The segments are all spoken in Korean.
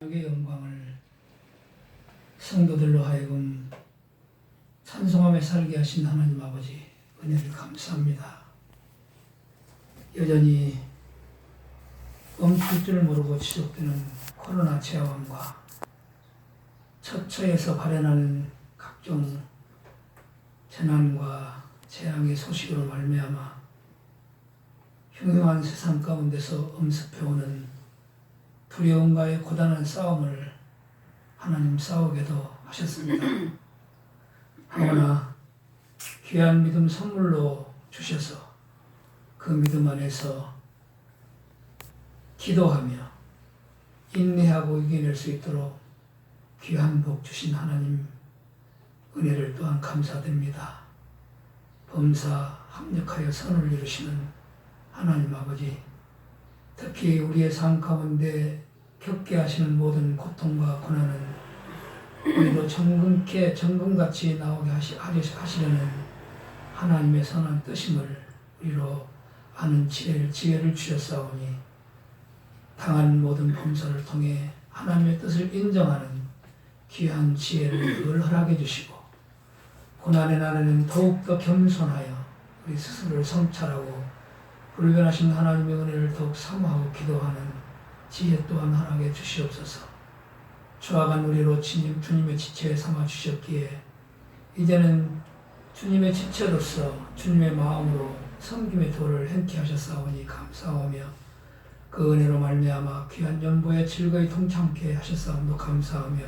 의 영광을 성도들로 하여금 찬송하며 살게 하신 하나님 아버지 은혜를 감사합니다. 여전히 멈출 줄 모르고 지속되는 코로나 재앙과 처처에서 발현하는 각종 재난과 재앙의 소식으로 말미암아 흉흉한 세상 가운데서 엄습해오는 두려움과의 고단한 싸움을 하나님 싸우게도 하셨습니다. 하오나 귀한 믿음 선물로 주셔서 그 믿음 안에서 기도하며 인내하고 이겨낼 수 있도록 귀한 복 주신 하나님 은혜를 또한 감사드립니다. 범사 합력하여 선을 이루시는 하나님 아버지, 특히 우리의 삶 가운데 겪게 하시는 모든 고통과 고난은 우리도 정금같이 나오게 하시려는 하나님의 선한 뜻임을 우리로 아는 지혜를 주셨사오니 당한 모든 범사를 통해 하나님의 뜻을 인정하는 귀한 지혜를 늘 허락해 주시고 고난의 날에는 더욱더 겸손하여 우리 스스로를 성찰하고 불변하신 하나님의 은혜를 더욱 사모하고 기도하는 지혜 또한 허락해 주시옵소서. 초아간 우리로 주님의 지체에 삼아 주셨기에 이제는 주님의 지체로서 주님의 마음으로 섬김의 도를 행케 하셨사오니 감사하며 그 은혜로 말미암아 귀한 연보에 즐거이 동참케 하셨사오니 감사하며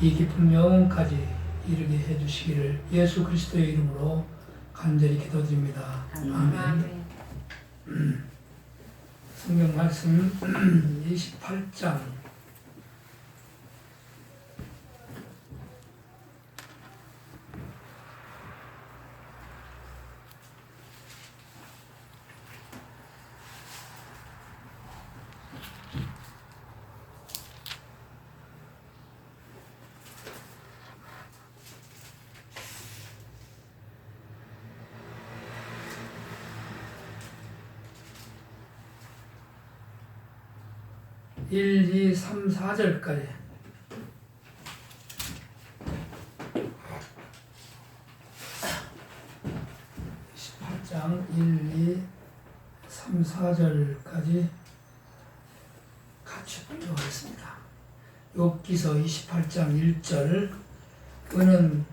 이 기쁜 영혼까지 이르게 해주시기를 예수 그리스도의 이름으로 간절히 기도드립니다. 아멘. 성경 말씀 28장 1, 2, 3, 4절까지 28장 1, 2, 3, 4절까지 같이 읽어보겠습니다. 욥기서 28장 1절 은은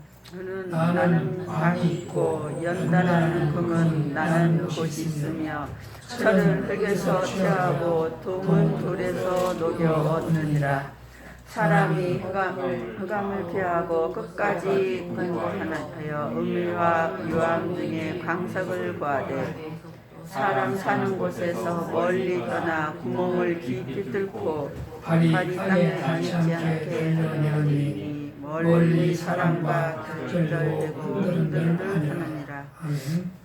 나는 광이 있고 연단하는 금은 나는 곳이 있으며 철은 흙에서 취하고 돔은 돌에서 녹여 얻느니라. 사람이 흑암을 피하고 끝까지 공부하여 은밀과 유황 중에 광석을 구하되 사람 사는 곳에서 멀리 떠나 구멍을 깊이 뚫고 발이 땅에 닿지 않게 하려니 멀리 사람과 결절되고 흔들흔들하느니라. 아멘.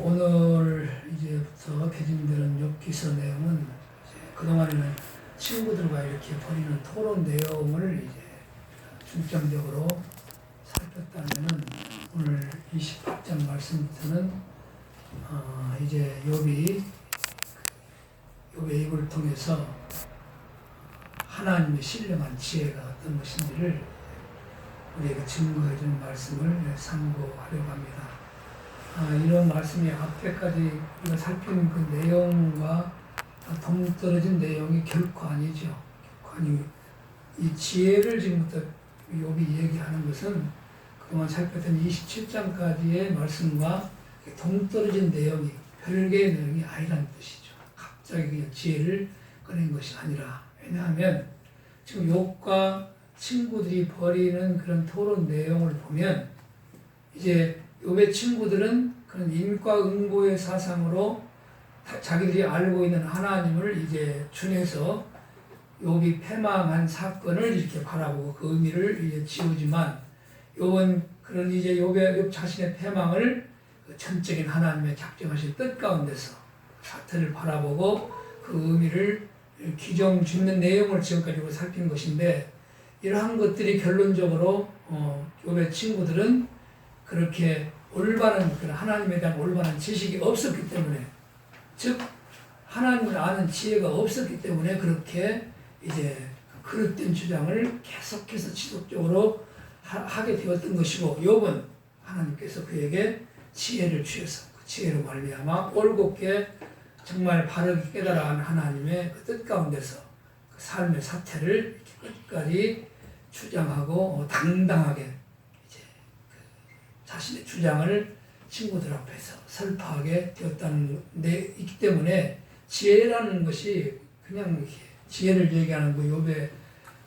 오늘 이제부터 개진되는 욥기서 내용은 그동안에는 친구들과 이렇게 벌이는 토론 내용을 이제 중점적으로 살폈다면은 오늘 28장 말씀부터는 이제 욥의 입을 통해서 하나님의 신령한 지혜가 어떤 것인지를 우리에게 증거해주는 말씀을 상고하려고 합니다. 이런 말씀이 앞에까지 우리가 살핀 그 내용과 동떨어진 내용이 결코 아니죠. 결코 아니고 이 지혜를 지금부터 욥이 얘기하는 것은 그동안 살폈던 27장까지의 말씀과 동떨어진 내용이 별개의 내용이 아니라는 뜻이죠. 갑자기 그냥 지혜를 꺼낸 것이 아니라, 왜냐하면 지금 욥과 친구들이 벌이는 그런 토론 내용을 보면 이제 욥의 친구들은 그런 인과응보의 사상으로 자기들이 알고 있는 하나님을 이제 준해서 욥이 패망한 사건을 이렇게 바라보고 그 의미를 이제 지우지만 욥은 그런 이제 욥 자신의 패망을 그 전적인 하나님의 작정하신 뜻 가운데서 사태를 바라보고 그 의미를 규정 짓는 내용을 지금까지 살핀 것인데, 이러한 것들이 결론적으로 욥의 친구들은 그렇게 올바른 하나님에 대한 올바른 지식이 없었기 때문에, 즉 하나님을 아는 지혜가 없었기 때문에 그렇게 이제 그릇된 주장을 계속해서 지속적으로 하게 되었던 것이고, 욥은 하나님께서 그에게 지혜를 주셔서 그 지혜로 말미암아 올곧게 정말 바르게 깨달아 하나님의 그 뜻 가운데서 그 삶의 사태를 끝까지 주장하고 당당하게 이제 그 자신의 주장을 친구들 앞에서 설파하게 되었다는 데 있기 때문에 지혜라는 것이 그냥 이렇게 지혜를 얘기하는 그 욥의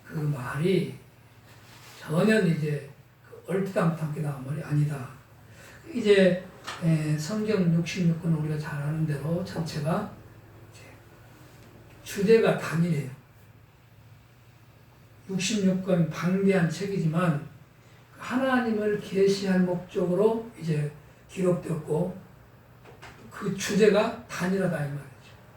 그 말이 전혀 이제 그 얼토당토하게 나온 말이 아니다. 이제 성경 66권 우리가 잘 아는 대로 전체가 이제 주제가 단일해요. 66권 방대한 책이지만 하나님을 계시할 목적으로 이제 기록되었고 그 주제가 단일하다 이 말이죠.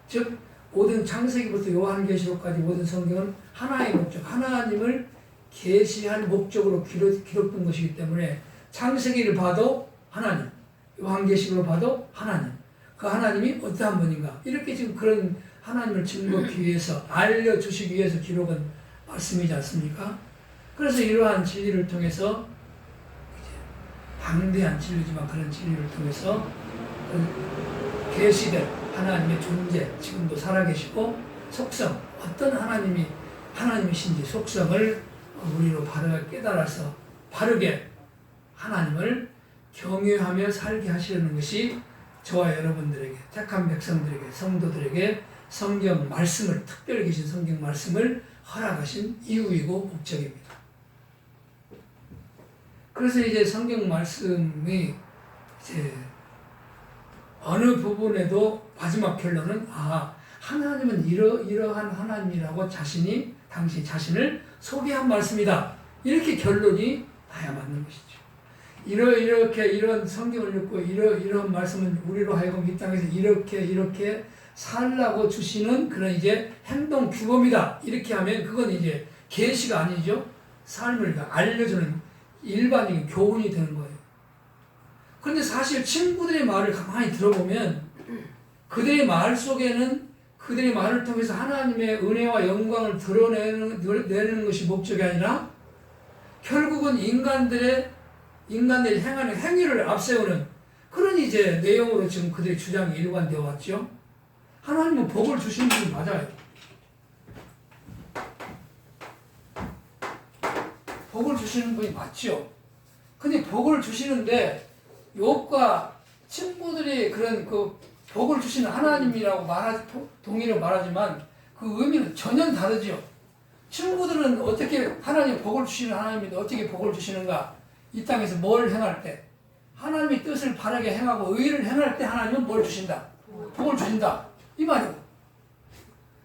즉 모든 창세기부터 요한계시록까지 모든 성경은 하나의 목적, 하나님을 계시할 목적으로 기록된 것이기 때문에 창세기를 봐도 하나님, 요한계시록을 봐도 하나님, 그 하나님이 어떠한 분인가 이렇게 지금 그런 하나님을 증거하기 위해서 알려주시기 위해서 기록은 말씀이지 않습니까? 그래서 이러한 진리를 통해서 방대한 진리지만 그런 진리를 통해서 계시된 하나님의 존재, 지금도 살아계시고 속성, 어떤 하나님이신지 속성을 우리로 바르게 깨달아서 바르게 하나님을 경외하며 살게 하시려는 것이 저와 여러분들에게, 택한 백성들에게, 성도들에게 성경 말씀을, 특별히 계신 성경 말씀을 허락하신 이유이고 목적입니다. 그래서 이제 성경 말씀이 이제 어느 부분에도 마지막 결론은 하나님은 이러한 하나님이라고 당신 자신을 소개한 말씀이다. 이렇게 결론이 나야 맞는 것이죠. 이런 성경을 읽고 이런 말씀은 우리로 하여금 이 땅에서 이렇게 살라고 주시는 그런 이제 행동 규범이다. 이렇게 하면 그건 이제 계시가 아니죠. 삶을 알려주는 일반적인 교훈이 되는 거예요. 그런데 사실 친구들의 말을 가만히 들어보면 그들의 말 속에는 그들의 말을 통해서 하나님의 은혜와 영광을 드러내는 것이 목적이 아니라 결국은 인간들이 행하는 행위를 앞세우는 그런 이제 내용으로 지금 그들의 주장이 일관되어 왔죠. 하나님은 복을 주시는 분이 맞아요. 복을 주시는 분이 맞죠. 근데 복을 주시는데 욥과 친구들이 그런 그 복을 주시는 하나님이라고 동의로 말하지만 그 의미는 전혀 다르죠. 친구들은 어떻게 하나님 복을 주시는 하나님인데 어떻게 복을 주시는가? 이 땅에서 뭘 행할 때 하나님의 뜻을 바르게 행하고 의를 행할 때 하나님은 뭘 주신다? 복을 주신다. 이 말이고.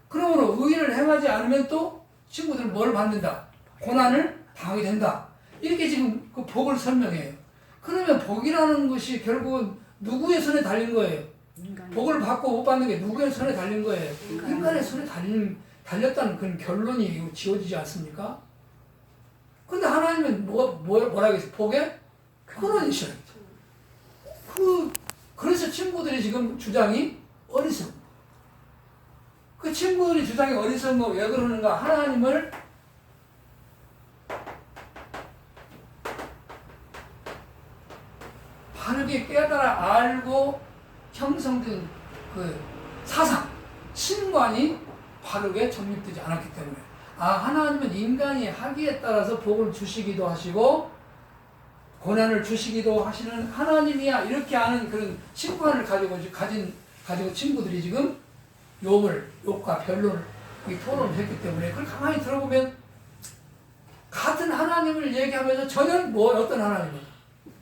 그러므로 의를 행하지 않으면 또 친구들은 뭘 받는다? 고난을 당하게 된다. 이렇게 지금 그 복을 설명해요. 그러면 복이라는 것이 결국은 누구의 손에 달린 거예요? 복을 받고 못 받는 게 누구의 손에 달린 거예요? 인간의 손에 달렸다는 그런 결론이 지어지지 않습니까? 근데 하나님은 뭐라고 했어요? 복의 근원이시라고. 그래서 친구들이 지금 주장이 어리석은 거예요. 그 친구들이 주장이 어리석은 거 왜 그러는가? 하나님을 바르게 깨달아 알고 형성된 그 사상, 신관이 바르게 정립되지 않았기 때문에 하나님은 인간이 하기에 따라서 복을 주시기도 하시고 고난을 주시기도 하시는 하나님이야 이렇게 하는 그런 신관을 가지고 친구들이 지금 욥과 변론을 토론을 했기 때문에 그걸 가만히 들어보면 같은 하나님을 얘기하면서 전혀 어떤 하나님을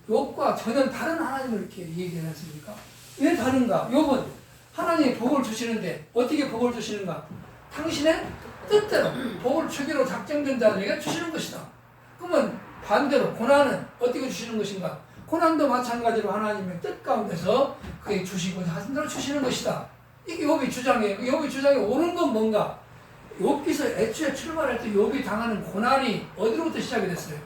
욥과 전혀 다른 하나님을 이렇게 얘기를 했습니까? 왜 다른가? 욥은 하나님이 복을 주시는데 어떻게 복을 주시는가? 당신의 뜻대로 복을 주기로 작정된 자들에게 주시는 것이다. 그러면 반대로 고난은 어떻게 주시는 것인가? 고난도 마찬가지로 하나님의 뜻 가운데서 그게 주시고자 하신 대로 주시는 것이다. 이게 욥의 주장이에요. 욥의 주장이 옳은 건 뭔가? 욥기서 애초에 출발할 때 욥이 당하는 고난이 어디로부터 시작이 됐어요?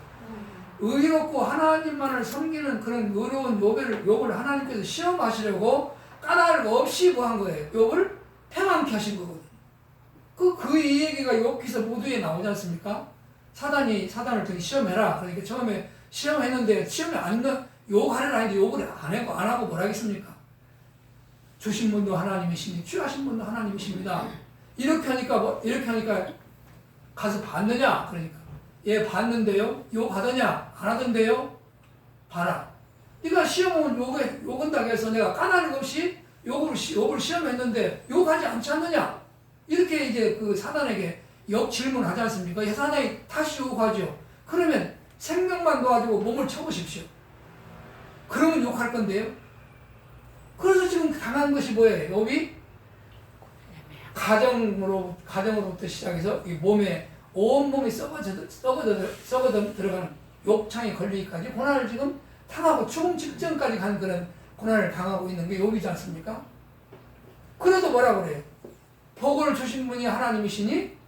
의롭고 하나님만을 섬기는 그런 의로운 욥을 하나님께서 시험하시려고 까닭 없이 뭐 한 거예요? 욥을 패망케 하신 거거든요. 이 얘기가 욥기서 모두에 나오지 않습니까? 사단을 통해 시험해라. 그러니까 처음에 시험했는데 시험에 안 넣, 욕하려고 하는데 욕을 안 하고 뭐라 하겠습니까? 주신 분도 하나님이시니 취하신 분도 하나님이십니다. 이렇게 하니까 가서 봤느냐? 그러니까 얘 봤는데요? 욕하더냐? 안 하던데요? 봐라. 네가 시험은 욕한다고 해서 내가 까다로움 없이 욕을 시험했는데 욕하지 않지 않느냐? 이렇게 이제 그 사단에게 질문하지 않습니까? 사단이 다시 욕하죠. 그러면 생명만 놓아주고 몸을 쳐보십시오. 그러면 욕할 건데요. 그래서 지금 당한 것이 뭐예요? 욥이 가정으로부터 시작해서 이 몸에 온몸이 썩어져 들어가는 욕창에 걸리기까지 고난을 지금 당하고 죽음 직전까지 간 그런 고난을 당하고 있는 게 욥이지 않습니까? 그래도 뭐라 그래요? 복을 주신 분이 하나님이시니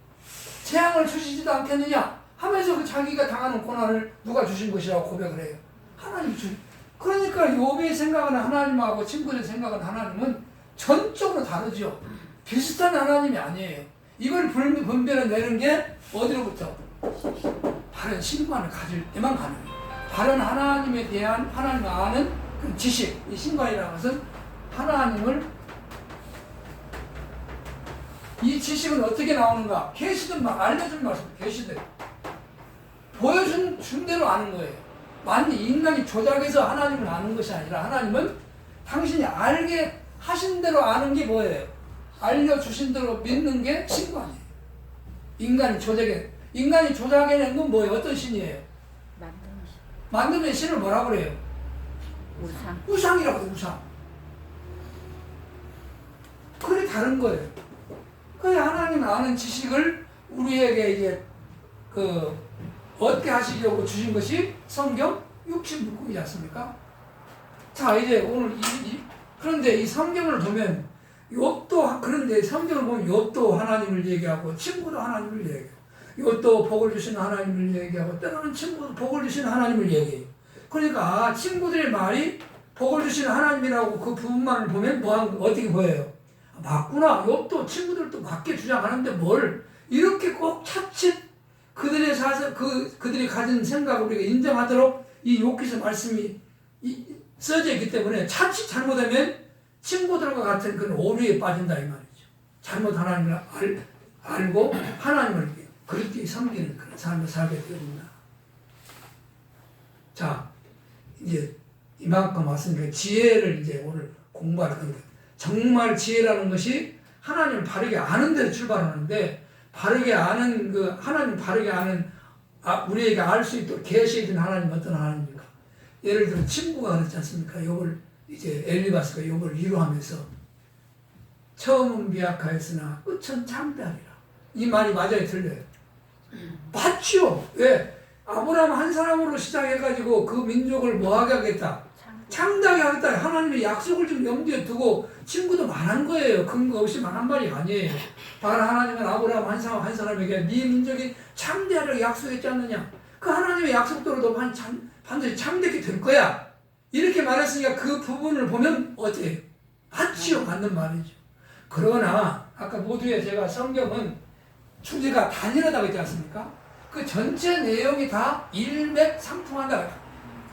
재앙을 주시지도 않겠느냐 하면서 그 자기가 당하는 고난을 누가 주신 것이라고 고백을 해요. 하나님이 주신. 그러니까 욥이 생각하는 하나님하고 친구들이 생각하는 하나님은 전적으로 다르죠. 비슷한 하나님이 아니에요. 이걸 분별해 내는 게 어디로부터? 바른 신관을 가질 때만 가능해요. 바른 하나님에 대한 하나님을 아는 그 지식, 이 신관이라는 것은 하나님을 이 지식은 어떻게 나오는가? 계시든 알려준 말씀, 계시든 보여준 대로 아는 거예요. 만약 인간이 조작해서 하나님을 아는 것이 아니라 하나님은 당신이 알게 하신 대로 아는 게 뭐예요? 알려주신 대로 믿는 게 신관이에요. 인간이 조작해낸 건 뭐예요? 어떤 신이에요? 만드는 신을 뭐라고 그래요? 우상이라고 해요, 우상. 그게 다른 거예요. 그 하나님 아는 지식을 우리에게 이제 얻게 하시려고 주신 것이 성경 66권이지 않습니까? 자, 이제 오늘 그런데 이 성경을 보면 욥도 그런데 성경을 보면 욥도 하나님을 얘기하고 친구도 하나님을 얘기하고 욥도 복을 주시는 하나님을 얘기하고 때로는 친구도 복을 주시는 하나님을 얘기해요. 그러니까 친구들의 말이 복을 주시는 하나님이라고 그 부분만을 보면 어떻게 보여요? 맞구나. 욥도 친구들도 맞게 주장하는데 뭘 이렇게 꼭 차츰 그들이 가진 생각을 우리가 인정하도록 이 욥기서 말씀이 써져 있기 때문에 차츰 잘못하면 친구들과 같은 그런 오류에 빠진다 이 말이죠. 잘못 하나님을 알고 하나님을 그렇게 섬기는 그런 삶을 살게 됩니다. 자, 이제 이만큼 왔으니까 지혜를 이제 오늘 공부할 건데 정말 지혜라는 것이 하나님을 바르게 아는 데로 출발하는데 바르게 아는 하나님 바르게 아는 우리에게 알 수 있도록 계시해 준 하나님 어떤 하나님입니까? 예를 들어 친구가 그렇지 않습니까? 욥을 이제 엘리바스가 욥을 위로하면서 처음은 미약하였으나 끝은 참다리라. 이 말이 맞아요, 틀려요? 맞죠? 왜? 아브라함 한 사람으로 시작해가지고 그 민족을 뭐하게 하겠다? 창대하게 하겠다. 하나님의 약속을 좀 염두에 두고 친구도 말한 거예요. 근거 없이 말한 말이 아니에요. 바로 하나님은 아브라함 한 사람에게 네 민족이 창대하려고 약속했지 않느냐. 그 하나님의 약속대로 반드시 참되게 될 거야. 이렇게 말했으니까 그 부분을 보면 어때요? 맞지요? 맞는 말이죠. 그러나 아까 모두에 제가 성경은 주제가 단일하다고 했지 않습니까? 그 전체 내용이 다 일맥상통한다.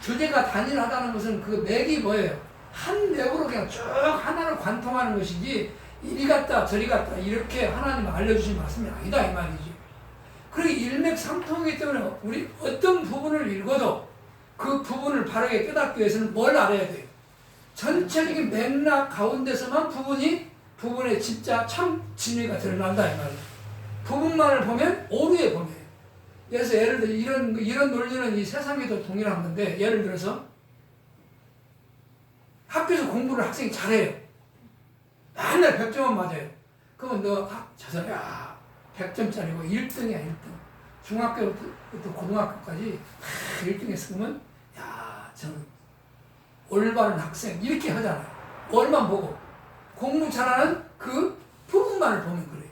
주제가 단일하다는 것은 그 맥이 뭐예요? 한 맥으로 그냥 쭉 하나를 관통하는 것이지 이리 갔다 저리 갔다 이렇게 하나님 알려주신 말씀이 아니다 이 말이죠. 그러기 일맥상통이기 때문에 우리 어떤 부분을 읽어도 그 부분을 바르게 깨닫기 위해서는 뭘 알아야 돼요? 전체적인 맥락 가운데서만 부분의 진짜 참 진리가 드러난다 이 말이에요. 부분만을 보면 오류의 범위예요. 그래서 예를 들어 이런 논리는 이 세상에도 동일한 건데 예를 들어서 학교에서 공부를 학생이 잘해요. 맨날 100점만 맞아요. 그러면 저 사람이 100점짜리고 1등이야 1등. 중학교부터 고등학교까지 1등 했으면 저는 올바른 학생 이렇게 하잖아요. 얼만 보고 공부 잘하는 그 부분만을 보면 그래요.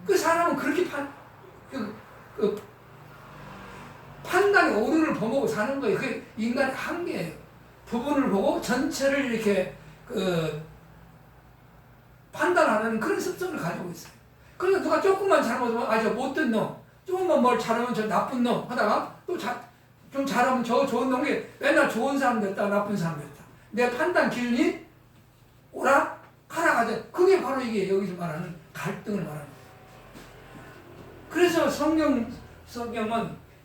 그 사람은 그렇게 판단의 오류를 범하고 사는 거예요. 그게 인간의 한계예요. 부분을 보고 전체를 이렇게 판단하는 그런 습성을 가지고 있어요. 그러니까 누가 조금만 잘못하면 저 못된 놈, 조금만 뭘 잘하면 저 나쁜 놈 하다가 또 좀 잘하면 저 좋은 놈이 맨날 좋은 사람 됐다 나쁜 사람 됐다. 내 판단 기준이 오라 가라 가자. 그게 바로 이게 여기서 말하는 갈등을 말하는 거예요. 그래서 성경은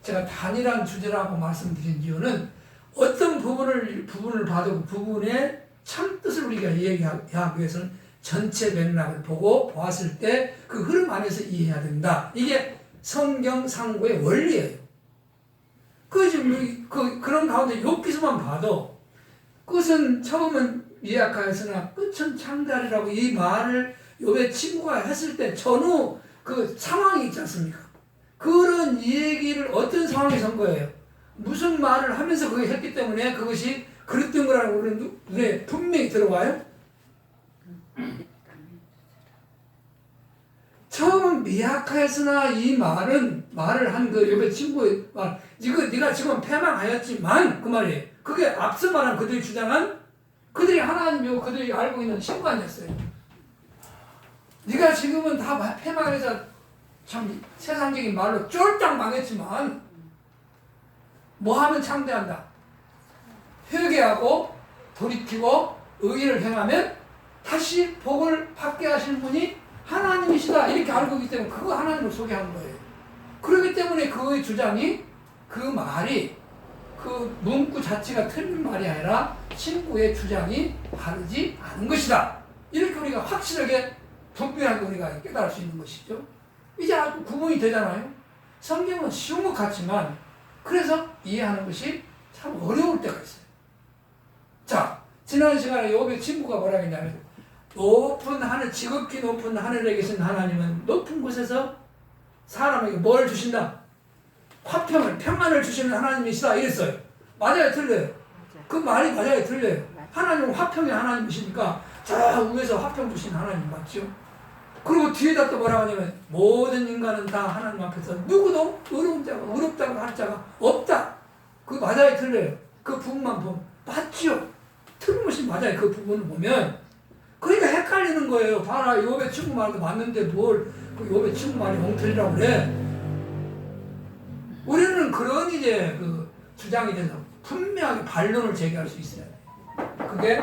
제가 단일한 주제라고 말씀드린 이유는 어떤 부분을 봐도 그 부분의 참뜻을 우리가 얘기하기 위해서는 전체 맥락을 보고 보았을 때 그 흐름 안에서 이해해야 된다. 이게 성경 상고의 원리예요. 그런 가운데 욥기서만 봐도 끝은 처음은 미약하였으나 끝은 창대하리라고 이 말을 욥의 친구가 했을 때 전후 그 상황이 있지 않습니까? 그런 얘기를 어떤 상황에서 한 거예요? 무슨 말을 하면서 그걸 했기 때문에 그것이 그랬던 거라고 우리 눈에 분명히 들어와요? 처음 미약하였으나 이 말을 한 그 욥의 친구의 말, 이거 네가 지금 패망하였지만 그 말이에요. 그게 앞서 말한 그들이 주장한 그들이 하나님이고 그들이 알고 있는 신부 아니었어요. 네가 지금은 다 패망해서 참 세상적인 말로 쫄딱 망했지만 뭐 하면 창대한다? 회개하고 돌이키고 의의를 행하면 다시 복을 받게 하시는 분이 하나님이시다 이렇게 알고 있기 때문에 그거 하나님을 소개하는 거예요. 그렇기 때문에 그의 주장이 그 말이 그 문구 자체가 틀린 말이 아니라 친구의 주장이 다르지 않은 것이다. 이렇게 우리가 확실하게 분명하게 우리가 깨달을 수 있는 것이죠. 이제 아주 구분이 되잖아요. 성경은 쉬운 것 같지만 그래서 이해하는 것이 참 어려울 때가 있어요. 자, 지난 시간에 욥의 친구가 뭐라 했냐면 높은 하늘, 지극히 높은 하늘에 계신 하나님은 높은 곳에서 사람에게 뭘 주신다? 화평을, 평안을 주시는 하나님이시다 이랬어요. 맞아요, 틀려요? 그 말이 맞아요, 틀려요? 하나님은 화평의 하나님이시니까 저 위에서 화평 주신 하나님 맞죠? 그리고 뒤에다 또 뭐라고 하냐면 모든 인간은 다 하나님 앞에서 누구도 어렵다고 할 자가 없다. 그거 맞아요, 틀려요? 그 부분만 보면 맞죠? 틀림없이 맞아요. 그 부분을 보면 그러니까 헷갈리는 거예요. 봐라, 욥의 친구 말도 맞는데 뭘 그 욥의 친구 말이 엉터리라고 그래. 우리는 그런 이제 그 주장에 대해서 분명하게 반론을 제기할 수 있어요. 그게